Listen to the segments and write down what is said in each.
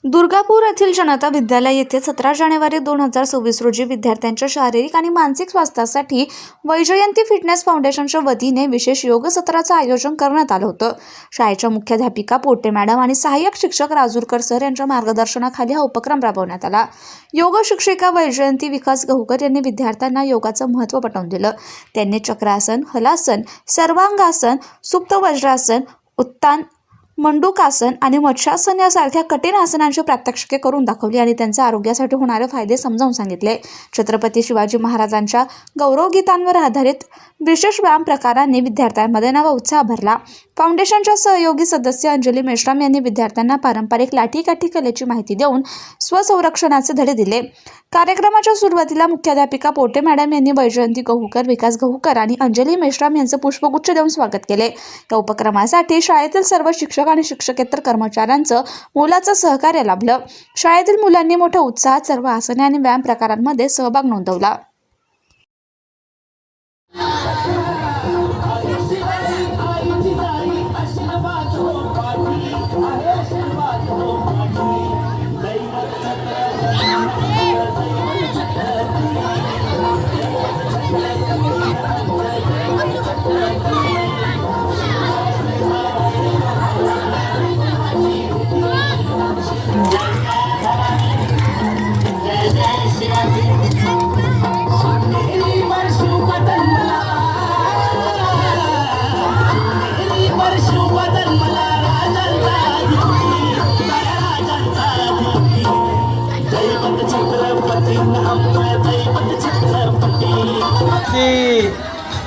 दुर्गापूर येथील जनता विद्यालय येथे 17 जानेवारी 2026 रोजी विद्यार्थ्यांच्या शारीरिक आणि मानसिक स्वास्थ्यासाठी वैजयंती फिटनेस फाउंडेशनच्या वतीने विशेष योग सत्राचं आयोजन करण्यात आलं होतं. शाळेच्या मुख्याध्यापिका पोटे मॅडम आणि सहाय्यक शिक्षक राजूरकर सर यांच्या मार्गदर्शनाखाली हा उपक्रम राबवण्यात आला. योग शिक्षिका वैजयंती विकास गहुकर यांनी विद्यार्थ्यांना योगाचं महत्त्व पटवून दिलं. त्यांनी चक्रासन, हलासन, सर्वांगासन, सुप्त वज्रासन, उत्तान मंडूकासन आणि मत्स्यासन यासारख्या कठीण आसनांची प्रात्यक्षिके करून दाखवली आणि त्यांच्या आरोग्यासाठी होणारे फायदे समजावून सांगितले. छत्रपती शिवाजी महाराजांच्या गौरवगीतांवर आधारित विशेष व्यायाम प्रकारांनी विद्यार्थ्यांमध्ये नवा उत्साह भरला. फाउंडेशनच्या सहयोगी सदस्य अंजली मेश्राम यांनी विद्यार्थ्यांना पारंपरिक लाठीकाठी कलेची माहिती देऊन स्वसंरक्षणाचे धडे दिले. कार्यक्रमाच्या सुरुवातीला मुख्याध्यापिका पोटे मॅडम यांनी वैजयंती गहुकर, विकास गहुकर आणि अंजली मेश्राम यांचं पुष्पगुच्छ देऊन स्वागत केले. या उपक्रमासाठी शाळेतील सर्व शिक्षक आणि शिक्षकेतर कर्मचाऱ्यांचं मोलाचं सहकार्य लाभलं. शाळेतील मुलांनी मोठ्या उत्साहात सर्व आसने आणि व्यायाम प्रकारांमध्ये सहभाग नोंदवला.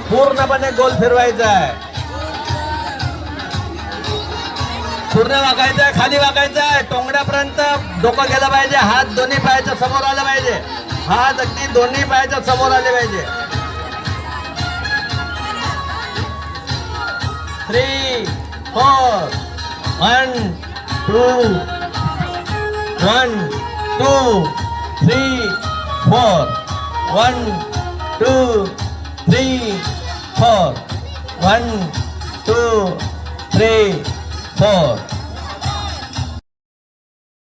पूर्णपणे गोल फिरवायचा आहे, पूर्ण वाकायचं आहे, खाली वाकायचं आहे, टोंगड्यापर्यंत डोकं गेलं पाहिजे. हात दोन्ही पायाच्या समोर आले पाहिजे, हात अगदी दोन्ही पायाच्या समोर आले पाहिजे. 3, 4, 1, 2, 1, 2, 3, 4, 1, 2, 3, 4, 1, 2, 3, 4.